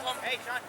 Hey, Sean.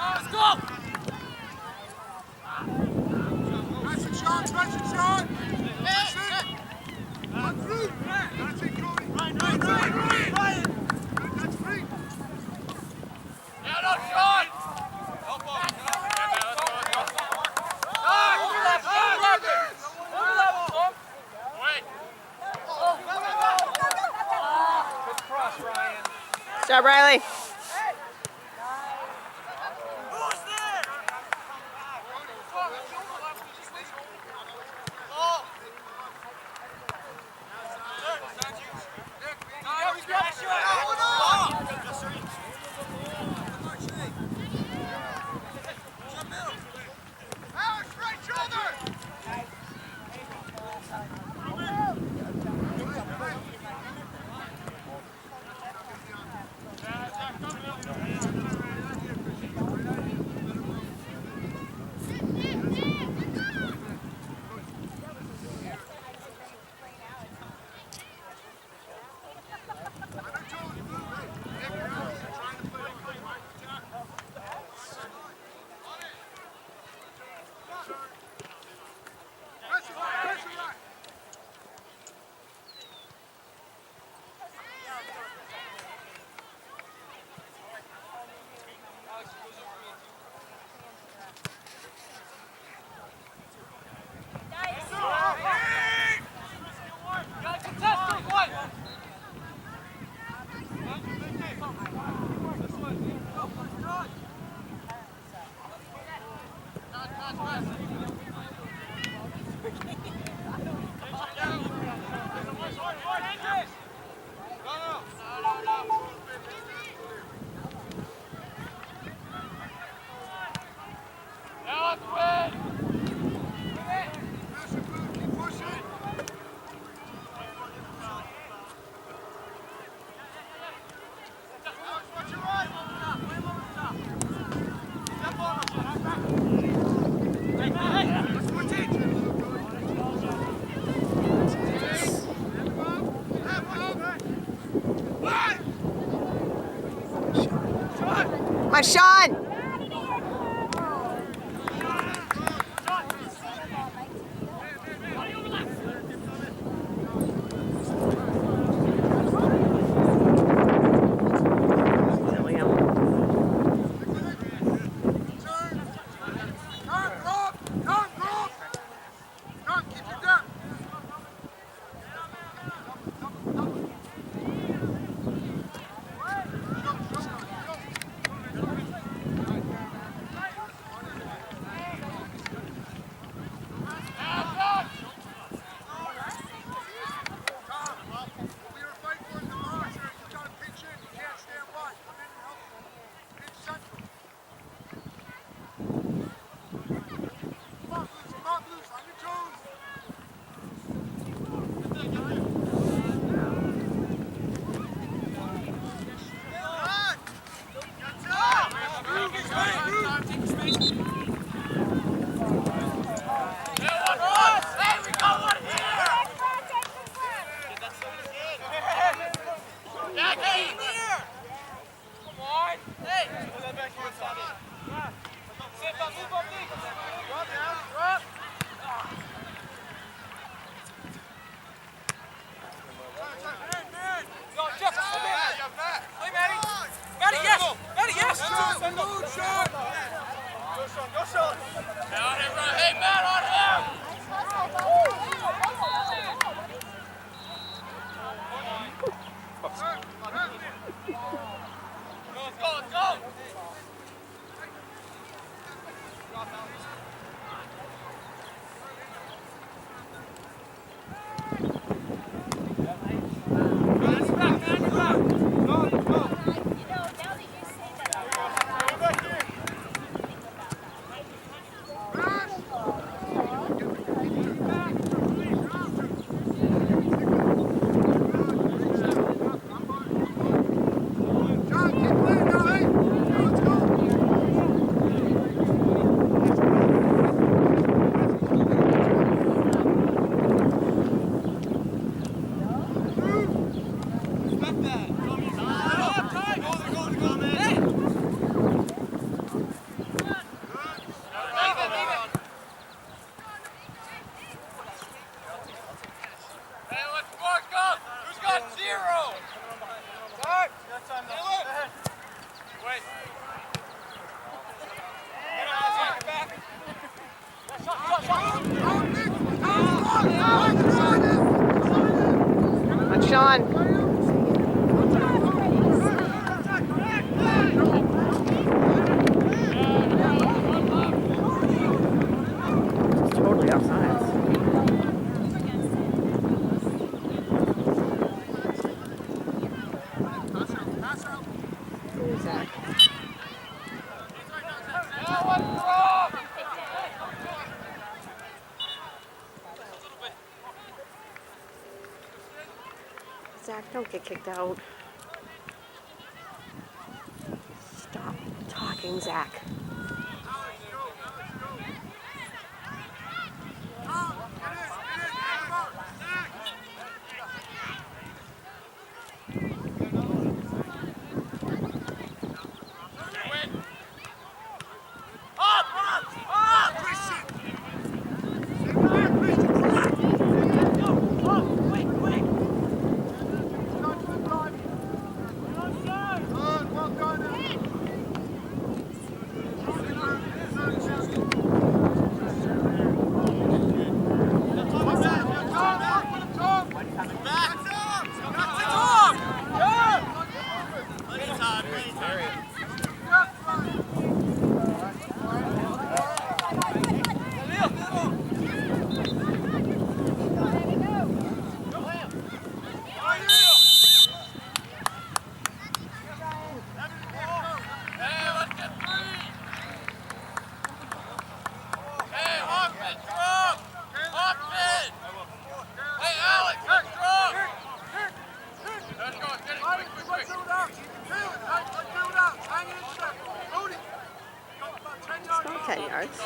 Nice job. Good job, Riley. My Sean! On Sean. Totally offsides. Zach. Zach, don't get kicked out. Stop talking, Zach. It's not 10 yards.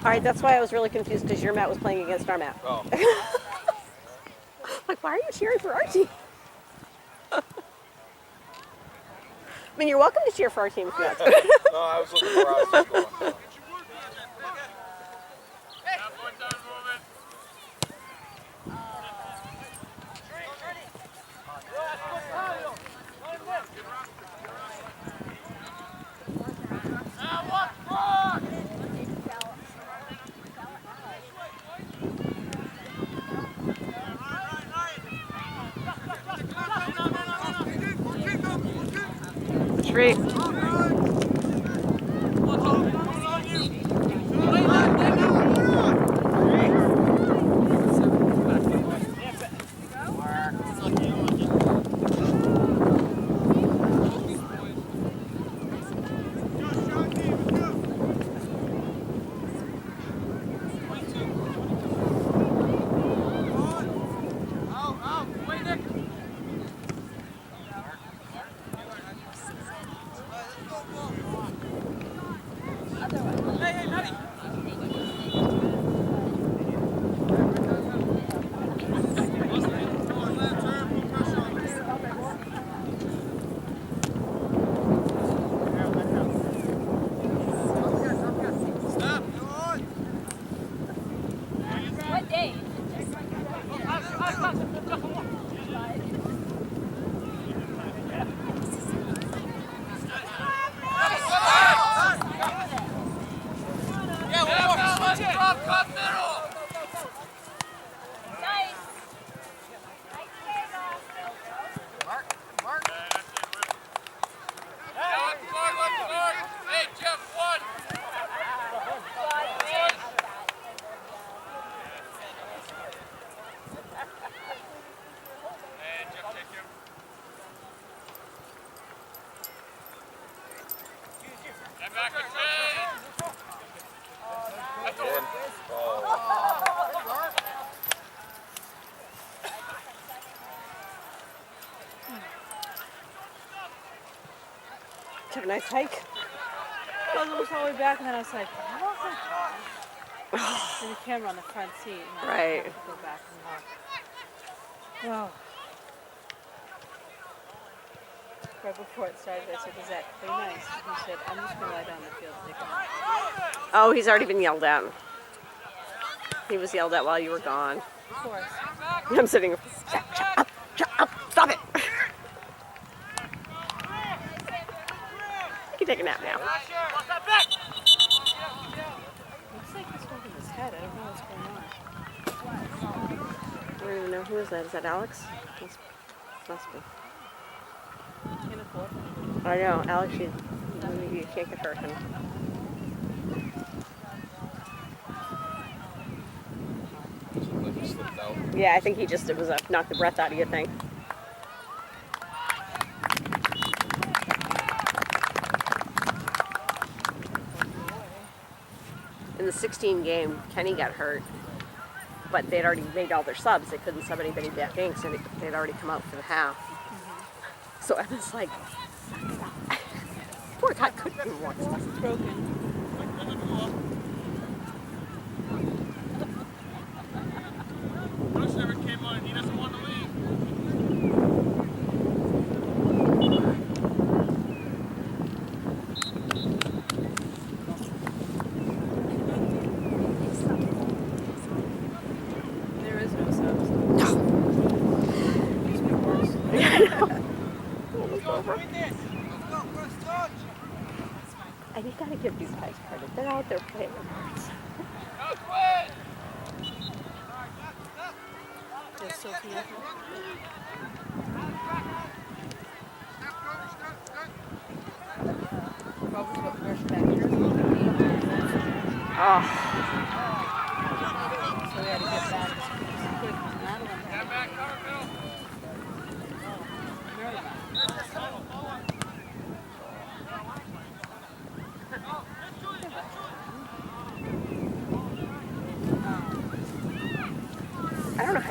All right, that's why I was really confused because your mat was playing against our mat. Oh. Like, why are you cheering for our team? I mean, you're welcome to cheer for our team if you want to. No, I was looking where I was going. Three. Did you have a nice hike? I was almost all the way back, and then I was like, there's a camera on the front seat. And I Right. had to go back and walk. Oh. Right before it started, I said, "Is that pretty nice?" And he said, "I'm just going to lie down in the field and take a nap." Oh, he's already been yelled at. He was yelled at while you were gone. Of course. I'm sitting. Shut up! Stop it! You can take a nap now. Looks like he's holding his head. I don't know what's going on. I don't even know who is that. Is that Alex? Must be. Can't afford it. I know, Alex. You can't get hurt. Like he slipped out. Yeah, I think it was a knock the breath out of you thing. In the 16 game, Kenny got hurt, but they'd already made all their subs. They couldn't sub anybody back in because they'd already come out for the half. So I was like, poor guy couldn't do one. It's broken. Bruce never came on and he doesn't want to leave. There is no subs. It's been worse. And you gotta give these guys credit. They're out there playing their parts. There's Sophia. Robert's got the rush back here. Oh, So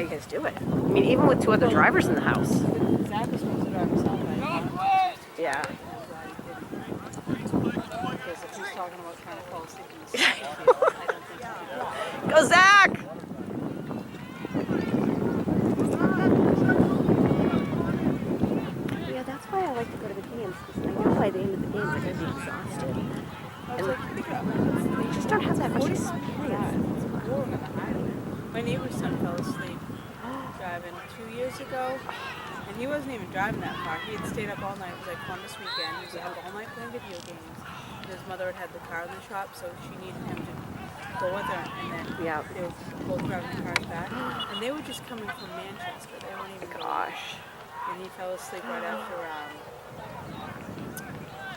how you guys do it. I mean, even with 2 other drivers in the house. Zach was supposed to drive himself, but Yeah. I'm glad he didn't. Because if he's talking about trying to fall asleep in the field, I don't think he could do it. Go, Zach! Yeah, that's why I like to go to the games, because I know by the end of the games I'm going to be exhausted. I was like, think about it. You just don't have that much experience. My neighbor's son fell asleep driving 2 years ago, and he wasn't even driving that far. He had stayed up all night. It was like Columbus weekend. He was up all night playing video games. And his mother had the car in the shop, so she needed him to go with her. And then Yeah. they were both driving the cars back, and they were just coming from Manchester. They weren't even going. Gosh. And he fell asleep right after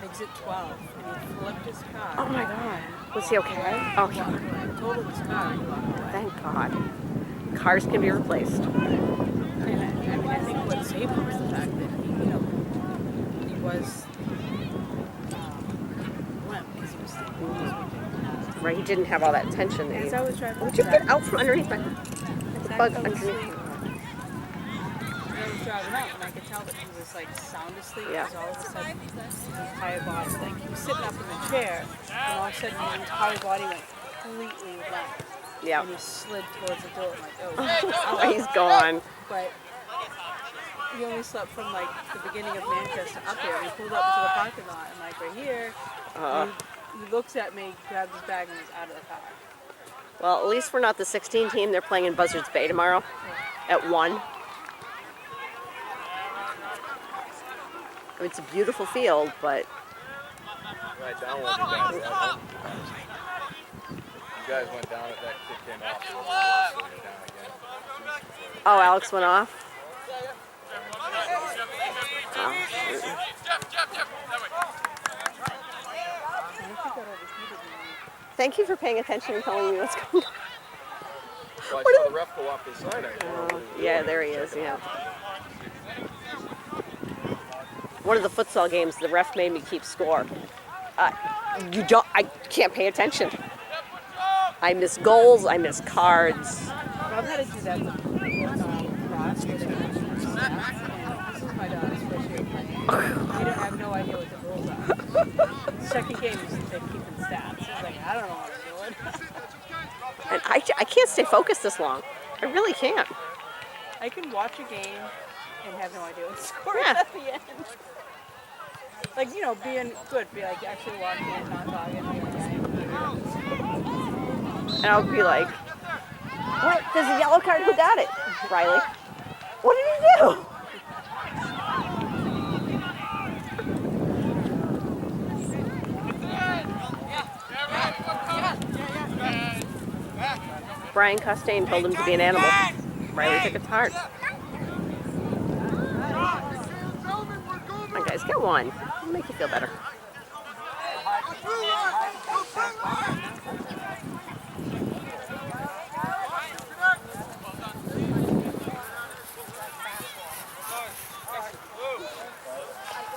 exit 12, and he flipped his car. Oh my God. Was he okay? Oh, He walked away. Totaled his car. He walked away. thank God. Cars can be replaced. And I think what saved him was the fact that he was limp because he was sleeping this weekend. Right? He didn't have all that tension. That As I was driving, Would you get out from underneath my Zach bug fell underneath? asleep. And I was driving up, and I could tell that he was like sound asleep. Yeah. Because all of a sudden, his entire body, like he was sitting up in the chair, and all of a sudden, his entire body went completely limp. Yeah. And he slid towards the door. I'm like, oh, Oh, he's gone. but he only slept from like the beginning of Manchester up here. We pulled up to the parking lot and like right here, he looks at me, grabs his bag, and was out of the car. Well, at least we're not the 16 team. They're playing in Buzzards Bay tomorrow at 1. It's a beautiful field, but Right down one of you guys. You guys went down at that kick came off. So you're down again. oh, Alex went off. Oh, I think he got overheated. thank you for paying attention and telling me what's going on. Well, I saw the ref go off the side. I didn't know what he was Yeah, doing. there he is. Yeah. One of the futsal games, the ref made me keep score. I can't pay attention. I miss goals. I miss cards. Rob had to do that with Ross, where they got stats, and this is my daughter's first year playing. I have no idea what the rules are. Second game, they're keeping stats. I was like, I don't know what I'm doing. And I can't stay focused this long. I really can't. I can watch a game and have no idea what the score Yeah. is at the end. Like, being good, be like actually watching it, not talking, being like, And I'll be like, what? There's a yellow card. Who got it? Riley. What did he do? Brian Costain told him to be an animal. Riley took it to heart. Come on, guys, get one. It'll make you feel better.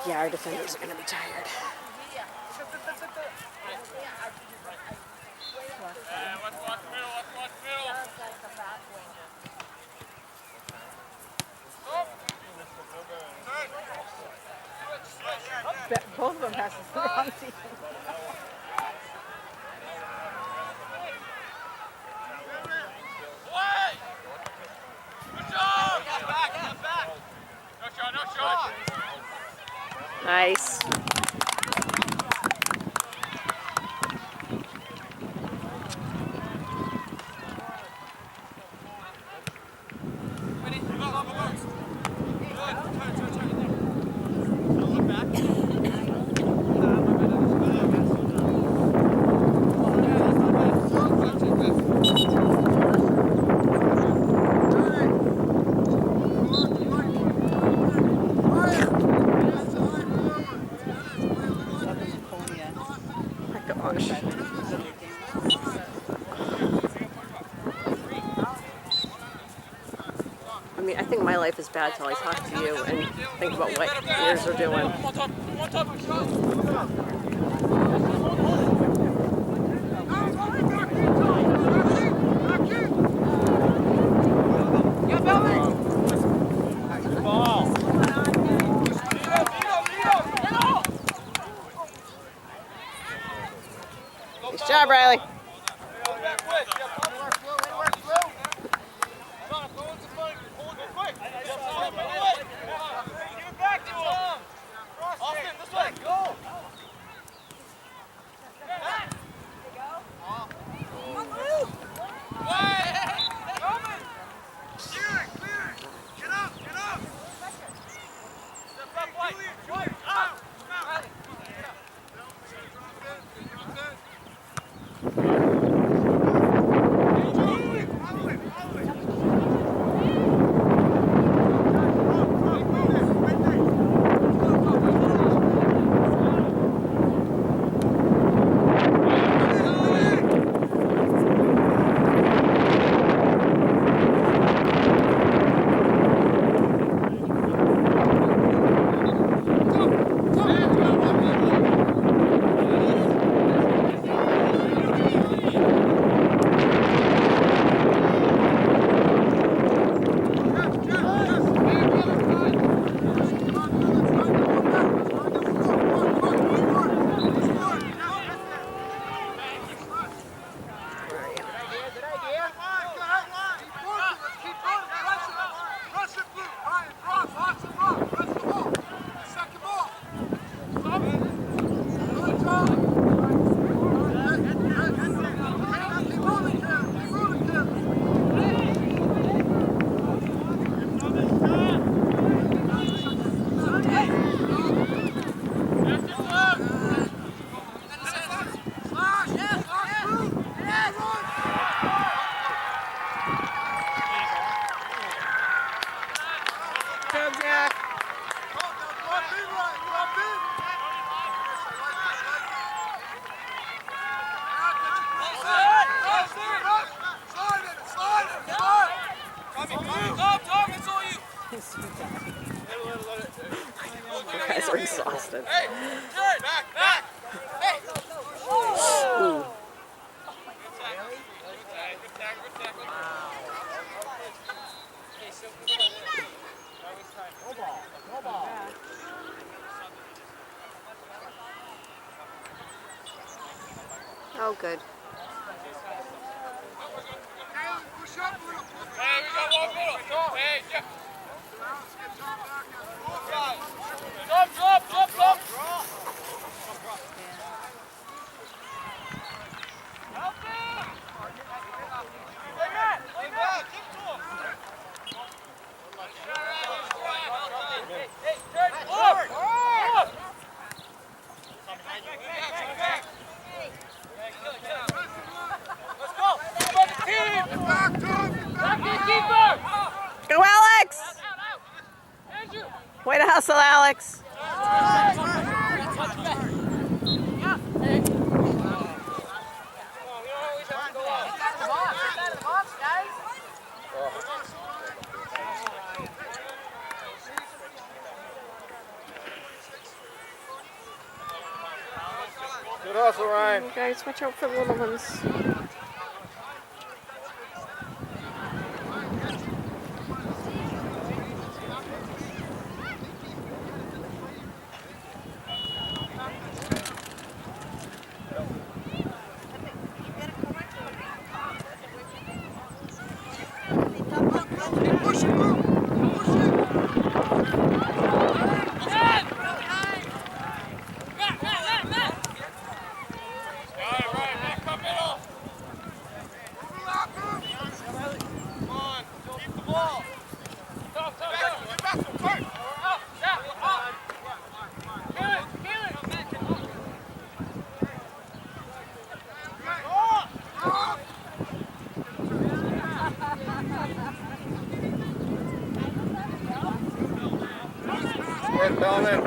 Yeah, our defenders are going to be tired. both of them passes the wrong team. Nice. Gosh. I mean, I think my life is bad till I talk to you and think about what yours are doing. job, Riley. You guys are exhausted. Hey, turn! Back! Hey! Ooh. Oh, good. Hey, we got one middle. Hey, Jeff. Jump. Go, Alex! Way to hustle, Alex. Good hustle, Ryan. You guys, watch out for the little ones. Worth Bellman.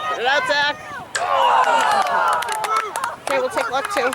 Get it out, Zach. Okay, we'll take luck too.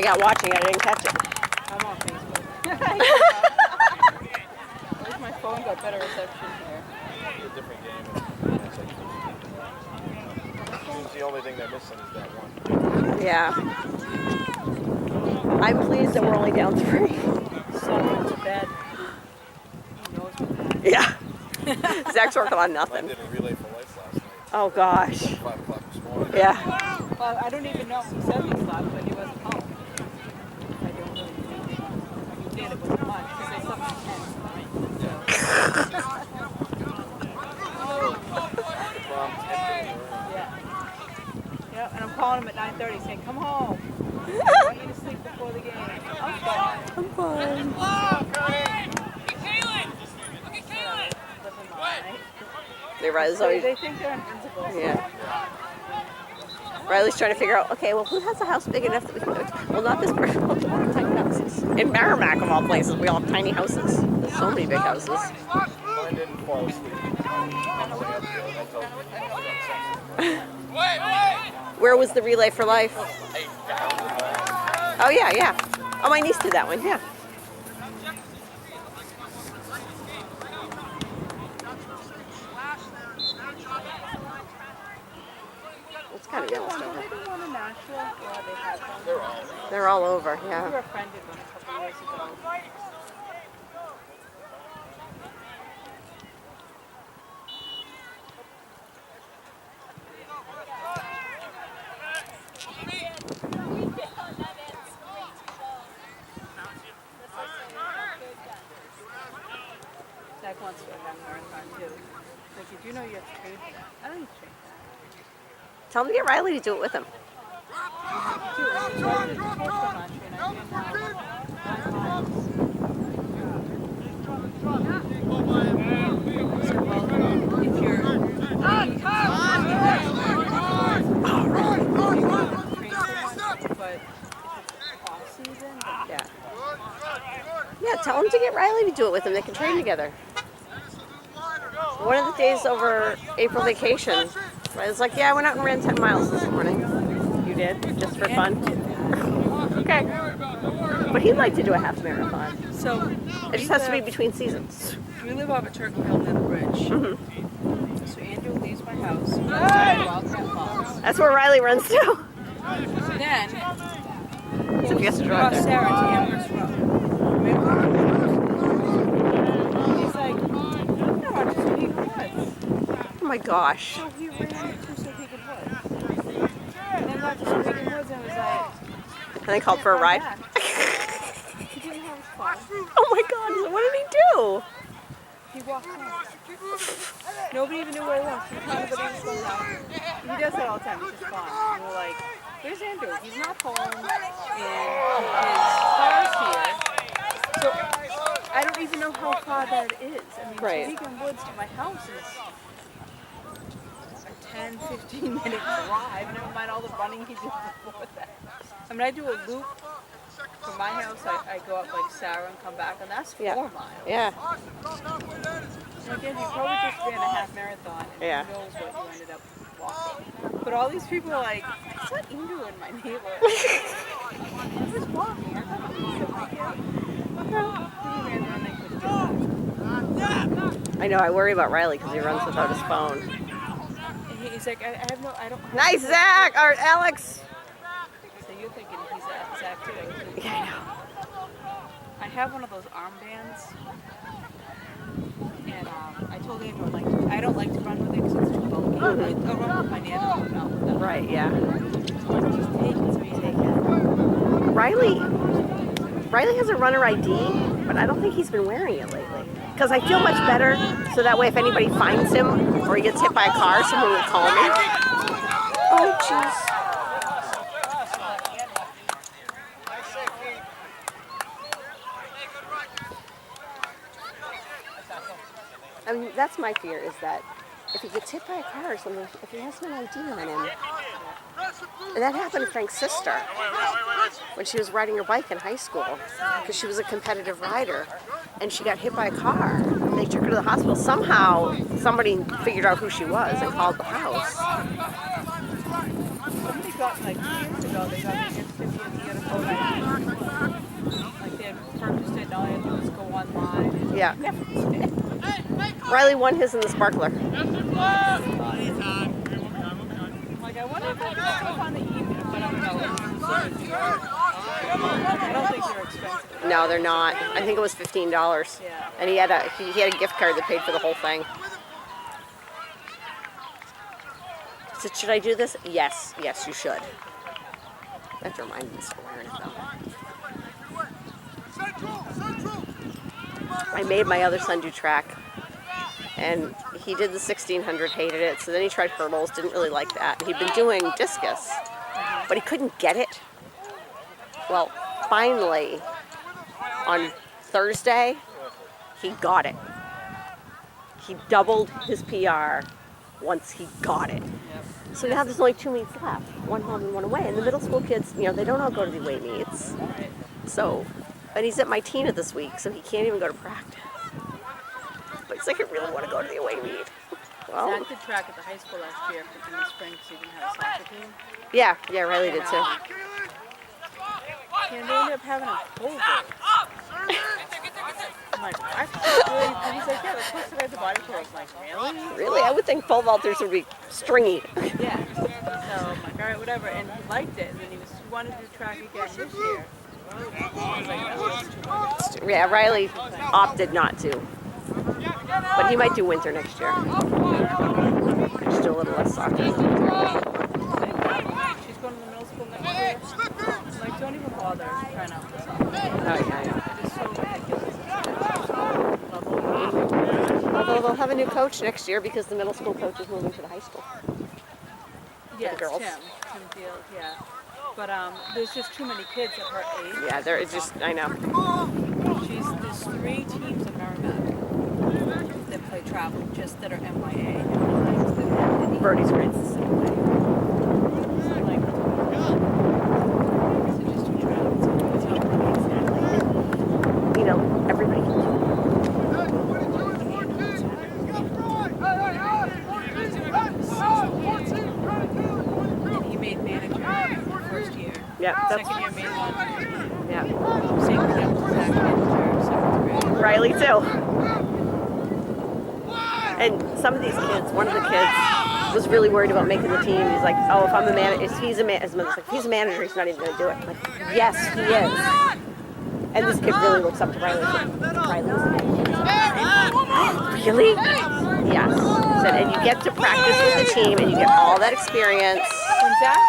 got watching it. I didn't catch it. I'm on Facebook. At least my phone got better reception here. It's a different game. It's like, seems the only thing they're missing is that one. Yeah. I'm pleased that we're only down 3. So went to bed. He knows what that is. Yeah. Zach's working on I nothing. did a relay for life last night. Oh gosh. 5 o'clock this morning. Yeah. Well, I don't even know. He said he slept, but he wasn't home. I don't really think. He did. It wasn't much because they slept at 10. So. From 10 Yeah. Yeah, and I'm calling him at 9:30 saying, come home. I want you to sleep before the game. I'm fine. I'm fine. Living my life. They Riley's So always, they think they're invincible. So. yeah. Riley's trying to figure out, okay, well, who has a house big enough that we can go to? Well, not this person. Well, we have tiny houses. In Merrimack, of all places, we all have tiny houses. There's so many big houses. Mine didn't fall asleep. Where was the relay for life? Oh, yeah, yeah. Oh, my niece did that one, yeah. It's kind of almost Did over. they do one in Nashville? Yeah, they had one. They're all over, We yeah. were a friend did one a couple years ago. Zach wants to go down marathon too. Like, did you know you have to train for that? I don't need to train for that. Tell him to get Riley to do it with him. Dude, I tried to do sports so much and I didn't know. So, well, if you're train so much, but if it's off season, then Yeah. Yeah, tell him to get Riley to do it with him. They can train together. One of the days over April vacation, Riley's like, yeah, I went out and ran 10 miles this morning. You did? Just for fun? Okay. But he'd like to do a half marathon. So It just has to be between seasons. we live off a Turkey Hill near the bridge. Mhm. So Andrew leaves my house, goes to Wildcat Falls. That's where Riley runs to. Then So he has to drive cross there. Sarah to Amherst Road. He's like, I want to Sohegan Woods. Oh my gosh. So he ran to Sohegan Woods. And then got to Sohegan Woods and was like, And they called for a ride. back. He didn't have his car. Oh my god, so what did he do? He walked home. Nobody even knew where he was. He was nobody was going down. He does that all the time. He's just fun. And we're like, where's Andrew? He's not home. And his car's here. So I don't even know how far that is. I mean, Right. Sohegan Woods to my house is a 10, 15-minute drive. Never mind all the running he did before that. I mean, I do a loop from my house. I go up like Sarah and come back, and that's 4 Yeah. miles. Yeah. And again, you probably just ran a half marathon, and Yeah. who knows what you ended up walking. But all these people are like, I saw Andrew in my neighborhood. I was walking. I thought it was so big. Well, he ran around and couldn't do I know, I worry about Riley because he runs without his phone. that. And he's like, I don't. Nice, Zach! Or Alex! So you're thinking he's Zach too. Yeah, I know. I have one of those armbands, and I told Andrew, like, I don't like to run with it because it's too bulky. I'll run with my nano, but not with that. Right, yeah. So just take it, so you take it. Riley has a runner ID, but I don't think he's been wearing it lately. Because I feel much better, so that way if anybody finds him or he gets hit by a car, someone will call me. Oh, jeez. I mean, that's my fear, is that if he gets hit by a car or something, if he has no ID on him. And that happened to Frank's sister when she was riding her bike in high school, because she was a competitive rider, and she got hit by a car. They took her to the hospital. Somehow, somebody figured out who she was and called the house. Somebody got, like, 2 years ago, they got the 50th year of Yeah. Never did. Riley won his in the sparkler. Like, I wonder if I could stuff on the email, but I don't know. I don't think they're expensive. No, they're not. I think it was $15. Yeah. And he had a gift card that paid for the whole thing. So should I do this? Yes, you should. I have to remind me to start wearing it though. I made my other son do track, and he did the 1600, hated it. So then he tried hurdles, didn't really like that. He'd been doing discus, but he couldn't get it. Well, finally, on Thursday, he got it. He doubled his PR once he got it. So now there's only 2 meets left, one home and one away. And the middle school kids, they don't all go to the away meets. So, and he's at my Tina this week, so he can't even go to practice. But he's like, I really want to go to the away meet. Well, Zach did track at the high school last year in the spring because he didn't have a soccer team. yeah, Riley did too. And they ended up having a pole vault. I'm like, what? Really? And he's like, yeah, that's supposed to guide the body flow. I was like, really? Really, I would think pole vaulters would be stringy. Yeah. So I'm like, all right, whatever. And he liked it. And then he wanted to do track again this year. I was like, that's too much. Yeah, Riley opted not to. But he might do winter next year. Just do a little less soccer. She's going to the middle school next year. I'm like, don't even bother trying out for soccer. Oh, yeah. It's so ridiculous. Although they'll have a new coach next year because the middle school coach is moving to the high school. Yeah, the girls. Tim Field, yeah. But there's just too many kids at her age. Yeah, it's just, I know. There's 3 teams in Merrimack that play travel, just that are MYA. Birdie's grades the same way. So like, so just to travel. It's not really Everybody can do And he made manager the first year. Yeah, Second year made laundry. yeah. Same with him, Zach manager, 7th grade. Riley too. And some of these kids, one of the kids was really worried about making the team. He's like, oh, if I'm a manager, if he's a manager, he's not even going to do it. I'm like, yes, he is. And this kid really looks up to Riley. Riley was a manager. Really? Yes. Said, and you get to practice with the team, and you get all that experience. When Zach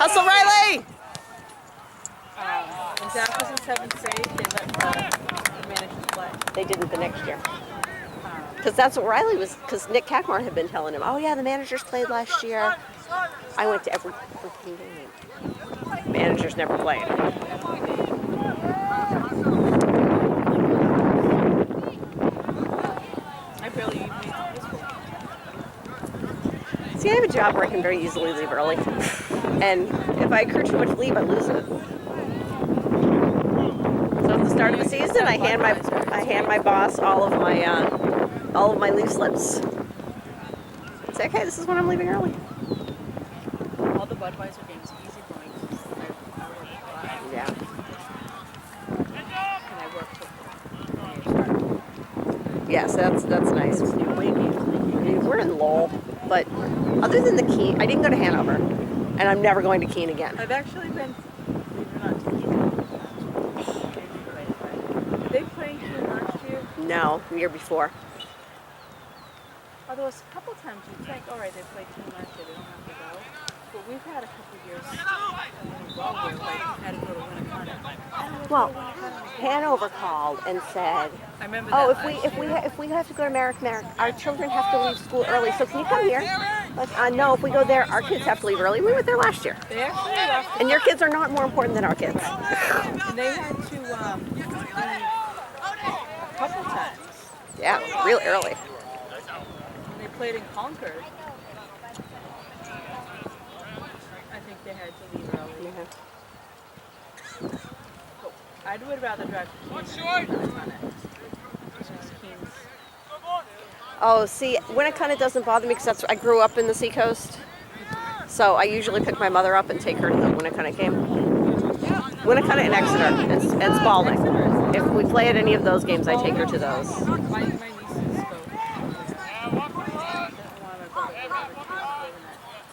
Hustle, Riley! When Zach was in 7th grade, they let the managers play. They didn't the next year. Because that's what Riley was, because Nick Cackmar had been telling him, oh yeah, the managers played last year. I went to every freaking game. Managers never played. I barely even made it to high school. See, I have a job where I can very easily leave early. And if I accrue too much leave, I lose it. So at the start of the season, I hand my boss all of my leave slips. Say, okay, this is when I'm leaving early. All the Budweiser games, easy points. I work a lot. Yeah. And I work till Yes, that's nice. We're in Lowell, but other than the Keene, I didn't go to Hanover, and I'm never going to Keene again. I've actually been, believe it or not, to Keene. Did they play in Keene last year? No, the year before. Although a couple times you think, all right, they played Keene last year, they don't have to go. But we've had a couple years where we had to go to Winnicott. Well, Hanover called and said, I remember "Oh, that if we have to go to Merrick, our children have to leave school early. So can you come here?" Like, no, if we go there, our kids have to leave early. We went there last year, They actually left, and your kids are not more important than our kids. and they had to leave a couple times. Yeah, real early. And they played in Concord. I think they had to leave early. But I would rather drive to Keene than Winnicott. Because Keene's Oh, see, Winnicott doesn't bother me because I grew up in the Seacoast, so I usually pick my mother up and take her to the Winnicott game. Winnicott and Exeter and Spalding. If we play at any of those games, I take her to those. My nieces go. One of my brothers live in that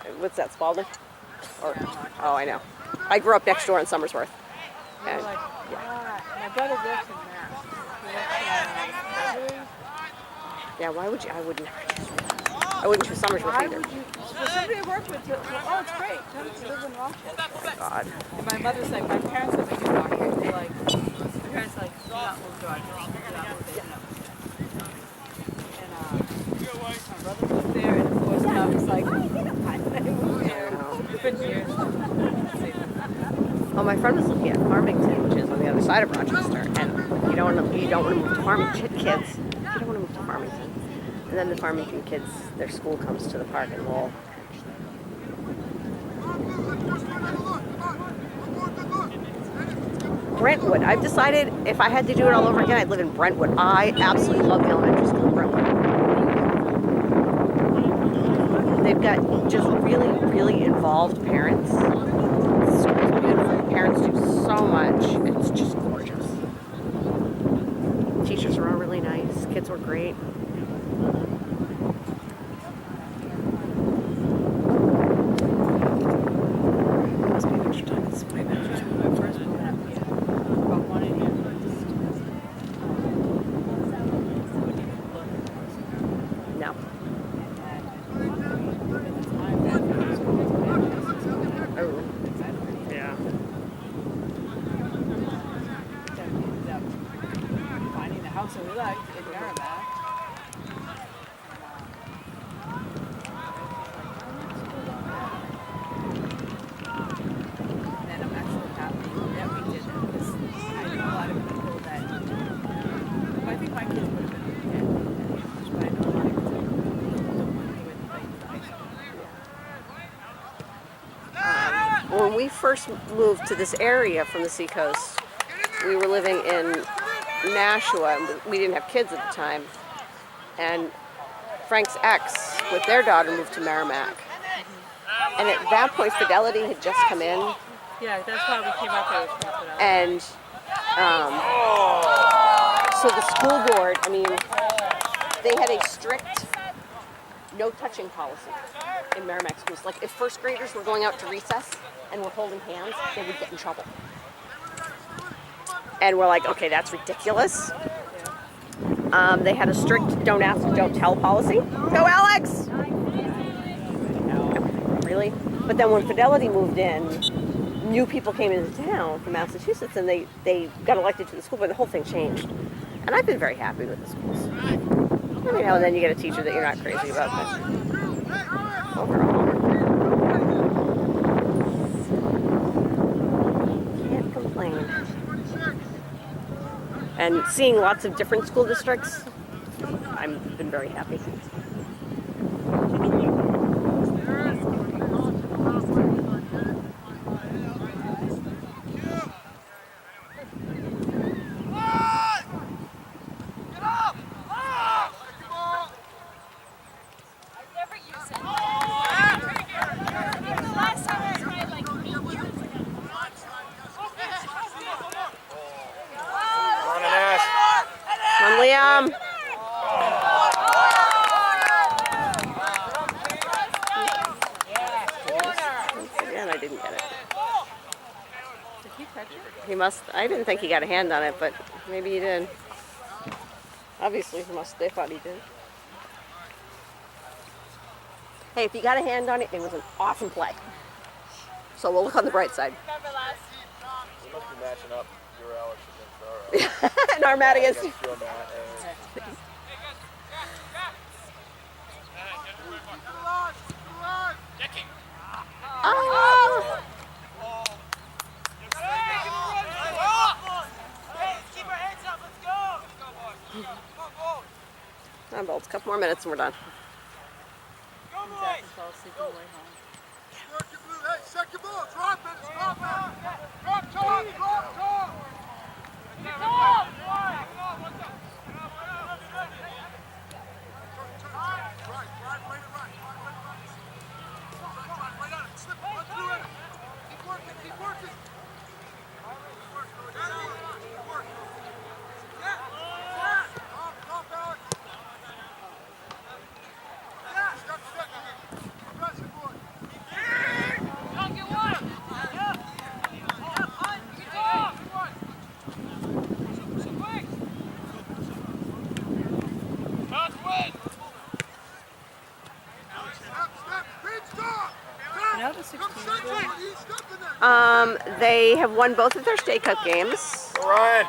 city. What's that, Spalding? Or, Yeah, I'm not oh, I know. I grew up next door in Somersworth. You're And, like, yeah. My brother lives in Mass. He lives in yeah, why would you? I wouldn't choose Somersworth Why either. would you? For somebody I work with, oh, it's great. Tell me you live in Rochester. God. And my mother's like, my parents have been to Rochester. They're like, my parents are like, do not move to Rochester. Do not move there. No. And my brother moved there, and of course now he's like, I moved there. Different years. Oh, my friend was looking at Farmington, which is on the other side of Rochester, and you don't want to move to Farmington, kids. You don't want to move to Farmington. And then the Farmington kids, their school comes to the park and Lowell. Brentwood. I've decided if I had to do it all over again, I'd live in Brentwood. I absolutely love the elementary school in Brentwood. They've got just really, really involved parents. The school's beautiful. The parents do so much. It's just gorgeous. Teachers are all really nice. Kids were great. Must be an extra time. It's way better. When I first moved up here, about one in here, wouldn't even look at the person. No. Oh. Yeah. Finding the house that we liked in Merrimack. And then I'm actually happy that we did that because I know a lot of people that, I think my kids would have been okay, but I know a lot of people that don't want to do it like high school. When we first moved to this area from the seacoast, we were living in Nashua. We didn't have kids at the time. And Frank's ex, with their daughter, moved to Merrimack. And at that point, Fidelity had just come in. Yeah, that's why we came out there with Fidelity. And so the school board, I mean, they had a strict no touching policy in Merrimack schools. Like if first graders were going out to recess and were holding hands, they would get in trouble. And we're like, okay, that's ridiculous. They had a strict don't ask, don't tell policy. Go Alex! Really? But then when Fidelity moved in, new people came into town from Massachusetts and they got elected to the school board. The whole thing changed. And I've been very happy with the schools. Every now and then you get a teacher that you're not crazy about, but overall, can't complain. And seeing lots of different school districts, I've been very happy. Come on, Liam. Again, I didn't get it. Did he catch it? He must. I didn't think he got a hand on it, but maybe he did. Obviously, they thought he did. Hey, if he got a hand on it, it was an awesome play. So we'll look on the bright side. We must be matching up your Alex against our And our Matt against against your Matt. Oh! Come on, Bolts. A couple more minutes and we're done. Zach fell asleep on the way home. Second ball, drop it, drop it. Drop top, drop top. You know the 16 school? They have won both of their state cup games, Go Ryan.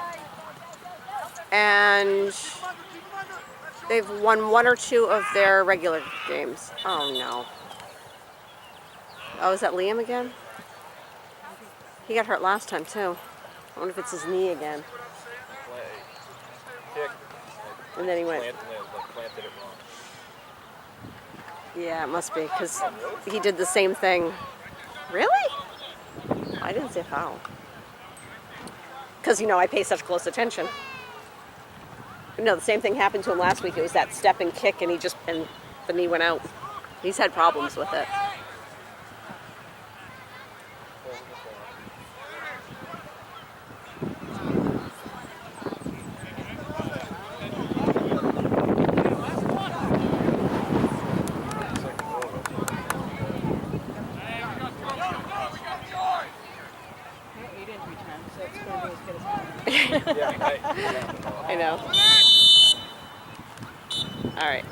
and they've won one or two of their regular games. Oh no. Oh, is that Liam again? He got hurt last time too. I wonder if it's his knee again. Kick. And then he went. Planted it wrong. Yeah, it must be, because he did the same thing. Really? I didn't see a foul. Because, I pay such close attention. No, the same thing happened to him last week. It was that step and kick, and and the knee went out. He's had problems with it. Yeah, 8 injury time, so it's going to be as good as mine. Yeah, I know. All right.